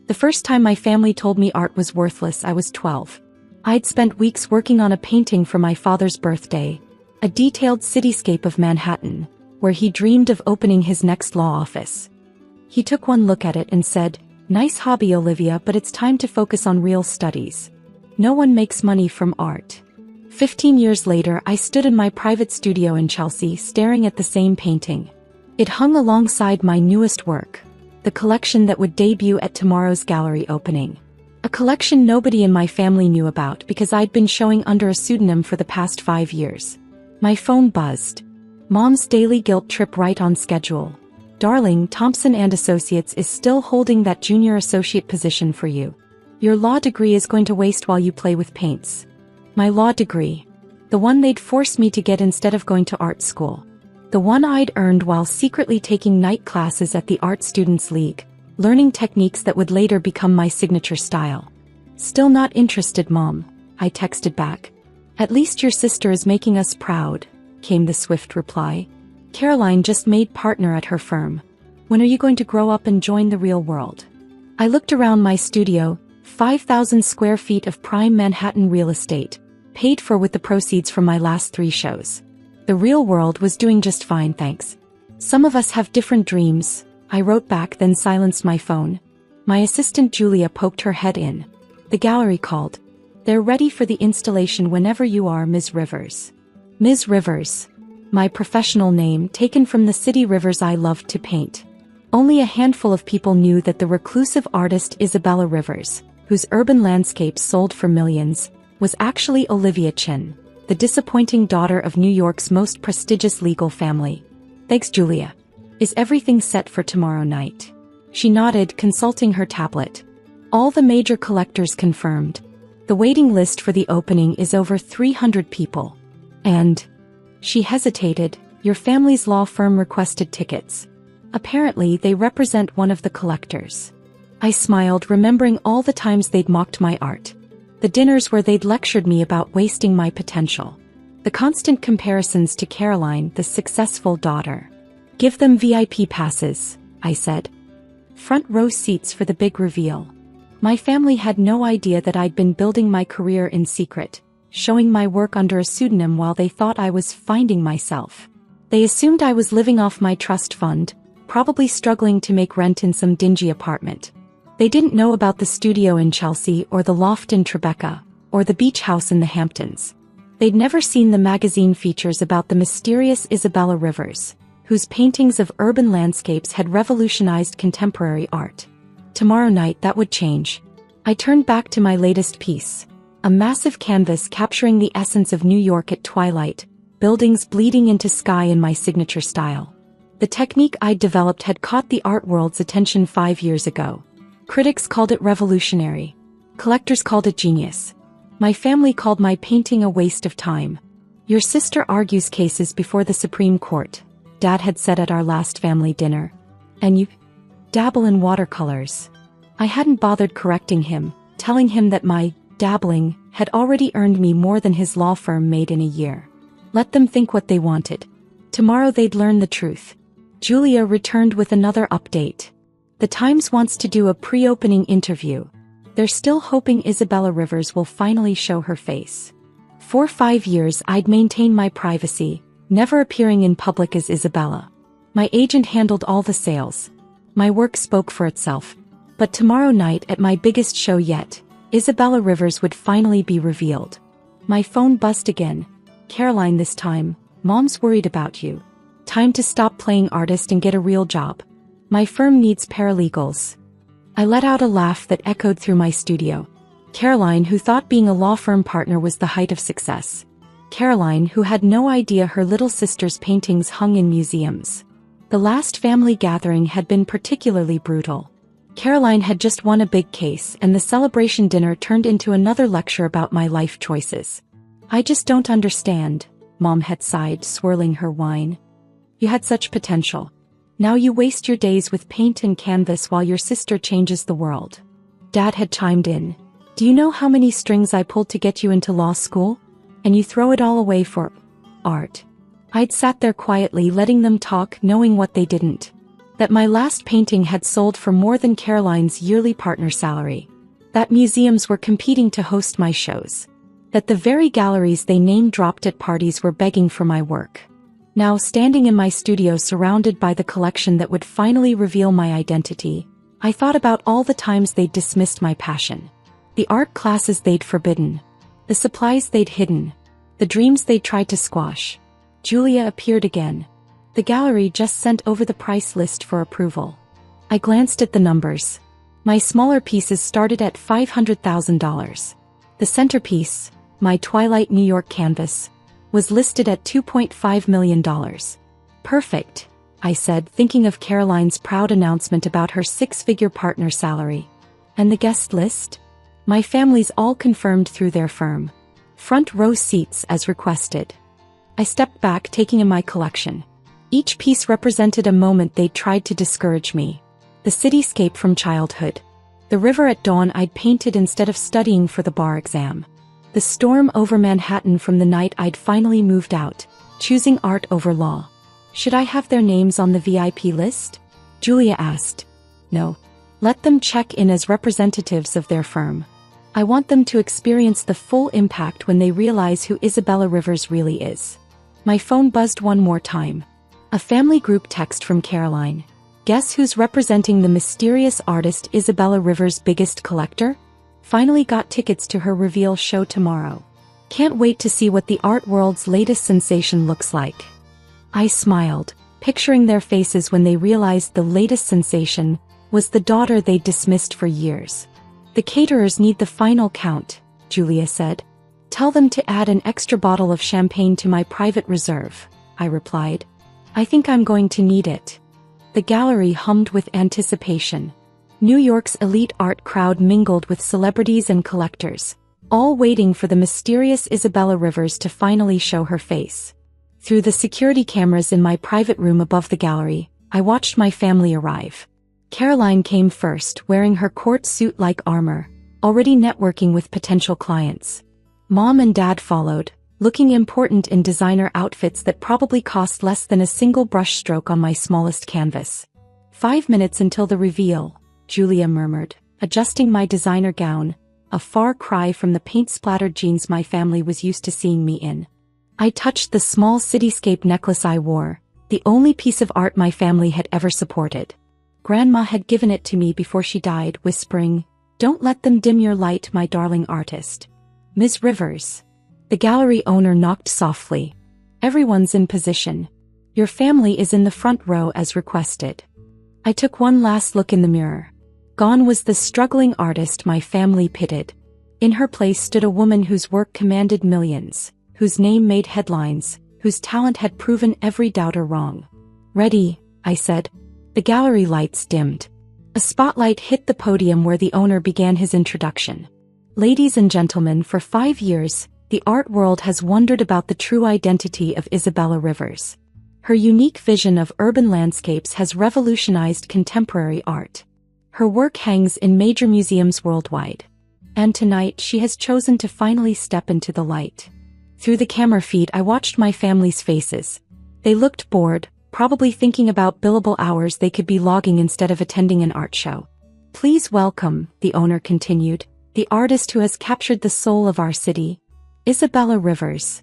The first time my family told me art was worthless, I was 12. I'd spent weeks working on a painting for my father's birthday, a detailed cityscape of Manhattan, where he dreamed of opening his next law office. He took one look at it and said, "Nice hobby, Olivia, but it's time to focus on real studies. No one makes money from art." 15 years later, I stood in my private studio in Chelsea staring at the same painting. It hung alongside my newest work, the collection that would debut at tomorrow's gallery opening. A collection nobody in my family knew about because I'd been showing under a pseudonym for the past 5 years. My phone buzzed. Mom's daily guilt trip right on schedule. "Darling, Thompson & Associates is still holding that junior associate position for you. Your law degree is going to waste while you play with paints." My law degree. The one they'd forced me to get instead of going to art school. The one I'd earned while secretly taking night classes at the Art Students League, learning techniques that would later become my signature style. "Still not interested, Mom," I texted back. "At least your sister is making us proud," came the swift reply. "Caroline just made partner at her firm. When are you going to grow up and join the real world?" I looked around my studio, 5,000 square feet of prime Manhattan real estate, paid for with the proceeds from my last 3 shows. The real world was doing just fine, thanks. "Some of us have different dreams," I wrote back, then silenced my phone. My assistant Julia poked her head in. The gallery called. "They're ready for the installation whenever you are, Ms. Rivers." Ms. Rivers. My professional name taken from the city rivers I loved to paint. Only a handful of people knew that the reclusive artist Isabella Rivers, whose urban landscapes sold for millions, was actually Olivia Chin, the disappointing daughter of New York's most prestigious legal family. "Thanks, Julia. Is everything set for tomorrow night?" She nodded, consulting her tablet. "All the major collectors confirmed. The waiting list for the opening is over 300 people. And..." She hesitated. "Your family's law firm requested tickets. Apparently they represent one of the collectors." I smiled, remembering all the times they'd mocked my art. The dinners where they'd lectured me about wasting my potential. The constant comparisons to Caroline, the successful daughter. "Give them VIP passes," I said. "Front row seats for the big reveal." My family had no idea that I'd been building my career in secret, showing my work under a pseudonym while they thought I was finding myself. They assumed I was living off my trust fund, probably struggling to make rent in some dingy apartment. They didn't know about the studio in Chelsea or the loft in Tribeca, or the beach house in the Hamptons. They'd never seen the magazine features about the mysterious Isabella Rivers, whose paintings of urban landscapes had revolutionized contemporary art. Tomorrow night that would change. I turned back to my latest piece. A massive canvas capturing the essence of New York at twilight, buildings bleeding into sky in my signature style. The technique I'd developed had caught the art world's attention 5 years ago. Critics called it revolutionary. Collectors called it genius. My family called my painting a waste of time. "Your sister argues cases before the Supreme Court," Dad had said at our last family dinner. "And you dabble in watercolors." I hadn't bothered correcting him, telling him that my dabbling had already earned me more than his law firm made in a year. Let them think what they wanted. Tomorrow they'd learn the truth. Julia returned with another update. "The Times wants to do a pre-opening interview. They're still hoping Isabella Rivers will finally show her face." For 5 years I'd maintained my privacy, never appearing in public as Isabella. My agent handled all the sales. My work spoke for itself. But tomorrow night at my biggest show yet, Isabella Rivers would finally be revealed. My phone buzzed again. "Caroline, this time, Mom's worried about you. Time to stop playing artist and get a real job. My firm needs paralegals." I let out a laugh that echoed through my studio. Caroline, who thought being a law firm partner was the height of success. Caroline, who had no idea her little sister's paintings hung in museums. The last family gathering had been particularly brutal. Caroline had just won a big case, and the celebration dinner turned into another lecture about my life choices. "I just don't understand," Mom had sighed, swirling her wine. "You had such potential. Now you waste your days with paint and canvas while your sister changes the world." Dad had chimed in. "Do you know how many strings I pulled to get you into law school? And you throw it all away for art." I'd sat there quietly letting them talk, knowing what they didn't. That my last painting had sold for more than Caroline's yearly partner salary. That museums were competing to host my shows. That the very galleries they name-dropped at parties were begging for my work. Now standing in my studio surrounded by the collection that would finally reveal my identity, I thought about all the times they'd dismissed my passion. The art classes they'd forbidden. The supplies they'd hidden. The dreams they'd tried to squash. Julia appeared again. The gallery just sent over the price list for approval. I glanced at the numbers. My smaller pieces started at $500,000. The centerpiece, my Twilight New York canvas, was listed at $2.5 million. Perfect, I said, thinking of Caroline's proud announcement about her six-figure partner salary. And the guest list? My family's all confirmed through their firm. Front row seats as requested. I stepped back, taking in my collection. Each piece represented a moment they'd tried to discourage me. The cityscape from childhood. The river at dawn I'd painted instead of studying for the bar exam. The storm over Manhattan from the night I'd finally moved out, choosing art over law. Should I have their names on the VIP list? Julia asked. No. Let them check in as representatives of their firm. I want them to experience the full impact when they realize who Isabella Rivers really is. My phone buzzed one more time. A family group text from Caroline. Guess who's representing the mysterious artist Isabella Rivers' biggest collector? Finally got tickets to her reveal show tomorrow. Can't wait to see what the art world's latest sensation looks like. I smiled, picturing their faces when they realized the latest sensation was the daughter they'd dismissed for years. The caterers need the final count, Julia said. Tell them to add an extra bottle of champagne to my private reserve, I replied. I think I'm going to need it. The gallery hummed with anticipation. New York's elite art crowd mingled with celebrities and collectors, all waiting for the mysterious Isabella Rivers to finally show her face. Through the security cameras in my private room above the gallery, I watched my family arrive. Caroline came first, wearing her court suit-like armor, already networking with potential clients. Mom and Dad followed, looking important in designer outfits that probably cost less than a single brushstroke on my smallest canvas. 5 minutes until the reveal, Julia murmured, adjusting my designer gown, a far cry from the paint-splattered jeans my family was used to seeing me in. I touched the small cityscape necklace I wore, the only piece of art my family had ever supported. Grandma had given it to me before she died, whispering, "Don't let them dim your light, my darling artist." Ms. Rivers. The gallery owner knocked softly. Everyone's in position. Your family is in the front row as requested. I took one last look in the mirror. Gone was the struggling artist my family pitied. In her place stood a woman whose work commanded millions, whose name made headlines, whose talent had proven every doubter wrong. Ready, I said. The gallery lights dimmed. A spotlight hit the podium where the owner began his introduction. Ladies and gentlemen, for 5 years, the art world has wondered about the true identity of Isabella Rivers. Her unique vision of urban landscapes has revolutionized contemporary art. Her work hangs in major museums worldwide. And tonight she has chosen to finally step into the light. Through the camera feed I watched my family's faces. They looked bored, probably thinking about billable hours they could be logging instead of attending an art show. Please welcome, the owner continued, the artist who has captured the soul of our city, Isabella Rivers.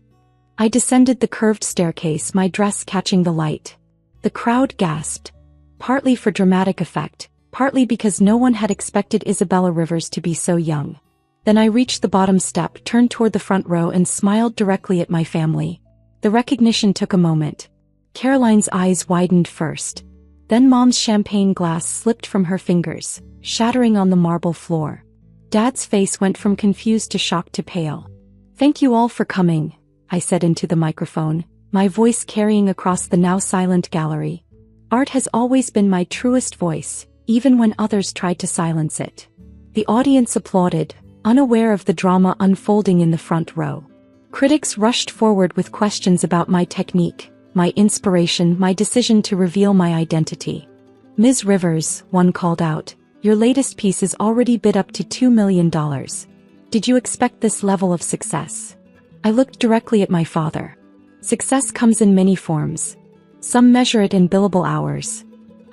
I descended the curved staircase, my dress catching the light. The crowd gasped, partly for dramatic effect, partly because no one had expected Isabella Rivers to be so young. Then I reached the bottom step, turned toward the front row and smiled directly at my family. The recognition took a moment. Caroline's eyes widened first. Then Mom's champagne glass slipped from her fingers, shattering on the marble floor. Dad's face went from confused to shocked to pale. Thank you all for coming, I said into the microphone, my voice carrying across the now silent gallery. Art has always been my truest voice, even when others tried to silence it. The audience applauded, unaware of the drama unfolding in the front row. Critics rushed forward with questions about my technique, my inspiration, my decision to reveal my identity. Ms. Rivers, one called out, your latest piece is already bid up to $2 million. Did you expect this level of success? I looked directly at my father. Success comes in many forms. Some measure it in billable hours.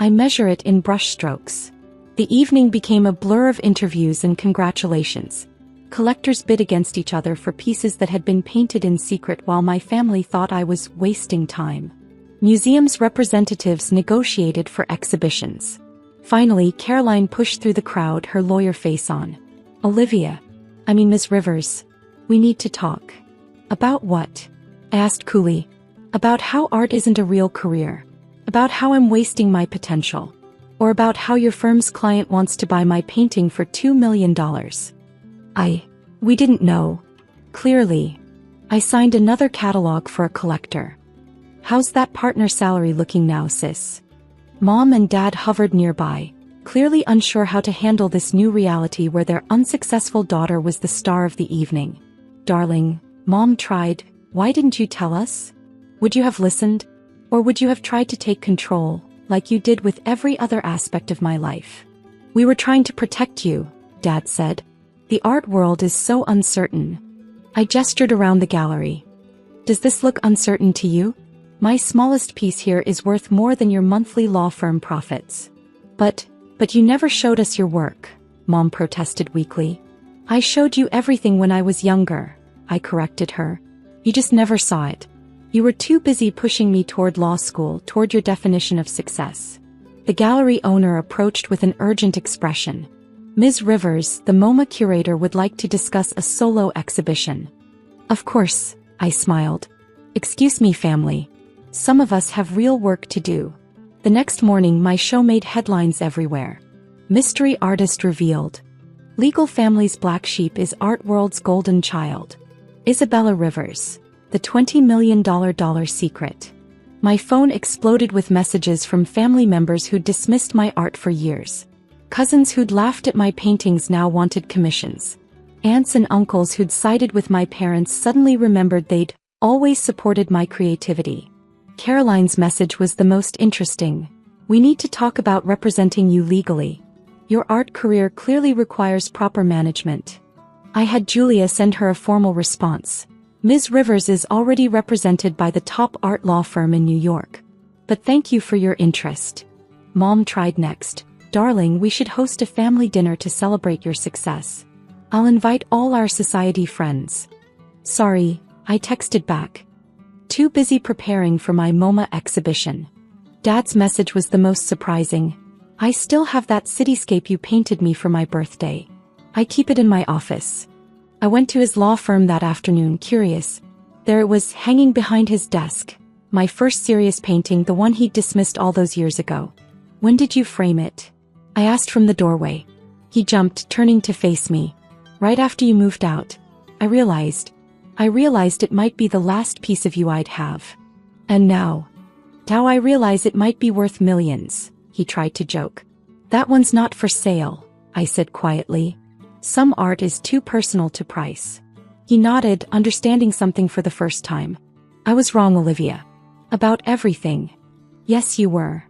I measure it in brushstrokes. The evening became a blur of interviews and congratulations. Collectors bid against each other for pieces that had been painted in secret while my family thought I was wasting time. Museums' representatives negotiated for exhibitions. Finally, Caroline pushed through the crowd, her lawyer face on. Miss Rivers, we need to talk. About what? I asked coolly. About how art isn't a real career. About how I'm wasting my potential. Or about how your firm's client wants to buy my painting for $2 million. We didn't know. Clearly. I signed another catalog for a collector. How's that partner salary looking now, sis? Mom and Dad hovered nearby, clearly unsure how to handle this new reality where their unsuccessful daughter was the star of the evening. Darling, Mom tried, why didn't you tell us? Would you have listened? Or would you have tried to take control, like you did with every other aspect of my life? We were trying to protect you, Dad said. The art world is so uncertain. I gestured around the gallery. Does this look uncertain to you? My smallest piece here is worth more than your monthly law firm profits. But you never showed us your work, Mom protested weakly. I showed you everything when I was younger, I corrected her. You just never saw it. You were too busy pushing me toward law school, toward your definition of success. The gallery owner approached with an urgent expression. Ms. Rivers, the MoMA curator, would like to discuss a solo exhibition. Of course, I smiled. Excuse me, family. Some of us have real work to do. The next morning my show made headlines everywhere. Mystery artist revealed. Legal family's black sheep is art world's golden child. Isabella Rivers. The $20 million secret. My phone exploded with messages from family members who'd dismissed my art for years. Cousins who'd laughed at my paintings now wanted commissions. Aunts and uncles who'd sided with my parents suddenly remembered they'd always supported my creativity. Caroline's message was the most interesting. We need to talk about representing you legally. Your art career clearly requires proper management. I had Julia send her a formal response. Ms. Rivers is already represented by the top art law firm in New York. But thank you for your interest. Mom tried next. Darling, we should host a family dinner to celebrate your success. I'll invite all our society friends. Sorry, I texted back. Too busy preparing for my MoMA exhibition. Dad's message was the most surprising. I still have that cityscape you painted me for my birthday. I keep it in my office. I went to his law firm that afternoon, curious. There it was, hanging behind his desk. My first serious painting, the one he dismissed all those years ago. When did you frame it? I asked from the doorway. He jumped, turning to face me. Right after you moved out. I realized it might be the last piece of you I'd have. And now I realize it might be worth millions, he tried to joke. That one's not for sale, I said quietly. Some art is too personal to price. He nodded, understanding something for the first time. I was wrong, Olivia. About everything. Yes, you were.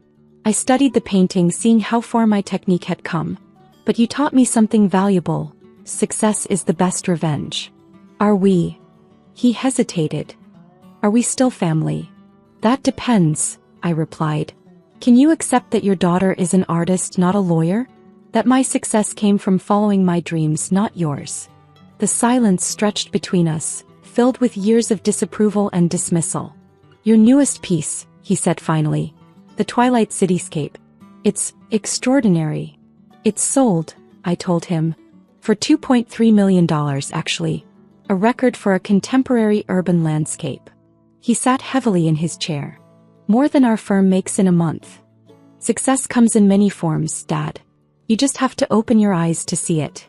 I studied the painting, seeing how far my technique had come. But you taught me something valuable. Success is the best revenge. Are we? He hesitated. Are we still family? That depends, I replied. Can you accept that your daughter is an artist, not a lawyer? That my success came from following my dreams, not yours? The silence stretched between us, filled with years of disapproval and dismissal. Your newest piece, he said finally. The Twilight Cityscape. It's extraordinary. It's sold, I told him. For $2.3 million, actually. A record for a contemporary urban landscape. He sat heavily in his chair. More than our firm makes in a month. Success comes in many forms, Dad. You just have to open your eyes to see it.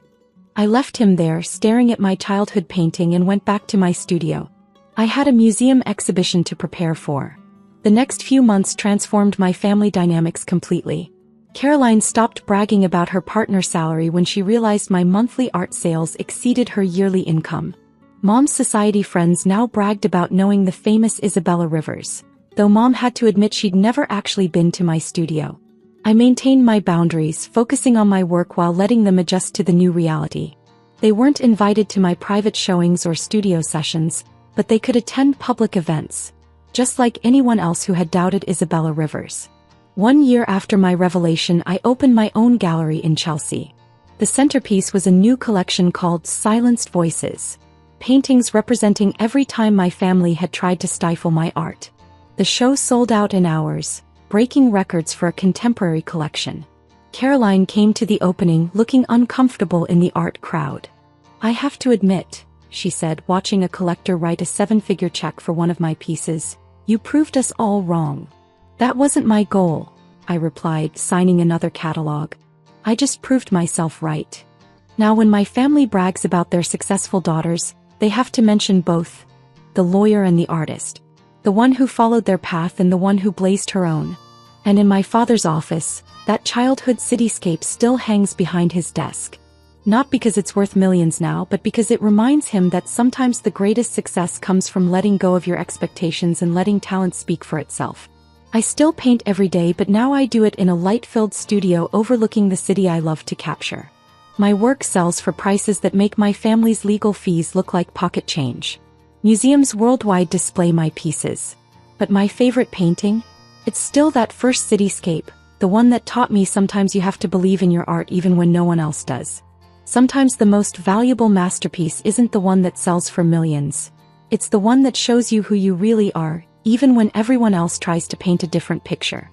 I left him there, staring at my childhood painting, and went back to my studio. I had a museum exhibition to prepare for. The next few months transformed my family dynamics completely. Caroline stopped bragging about her partner's salary when she realized my monthly art sales exceeded her yearly income. Mom's society friends now bragged about knowing the famous Isabella Rivers, though Mom had to admit she'd never actually been to my studio. I maintained my boundaries, focusing on my work while letting them adjust to the new reality. They weren't invited to my private showings or studio sessions, but they could attend public events, just like anyone else who had doubted Isabella Rivers. 1 year after my revelation, I opened my own gallery in Chelsea. The centerpiece was a new collection called Silenced Voices, paintings representing every time my family had tried to stifle my art. The show sold out in hours, breaking records for a contemporary collection. Caroline came to the opening looking uncomfortable in the art crowd. "I have to admit," she said, watching a collector write a 7-figure check for one of my pieces, "you proved us all wrong." "That wasn't my goal," I replied, signing another catalog. "I just proved myself right." Now when my family brags about their successful daughters, they have to mention both, the lawyer and the artist, the one who followed their path and the one who blazed her own. And in my father's office, that childhood cityscape still hangs behind his desk. Not because it's worth millions now, but because it reminds him that sometimes the greatest success comes from letting go of your expectations and letting talent speak for itself. I still paint every day, but now I do it in a light-filled studio overlooking the city I love to capture. My work sells for prices that make my family's legal fees look like pocket change. Museums worldwide display my pieces. But my favorite painting? It's still that first cityscape, the one that taught me sometimes you have to believe in your art even when no one else does. Sometimes the most valuable masterpiece isn't the one that sells for millions. It's the one that shows you who you really are, even when everyone else tries to paint a different picture.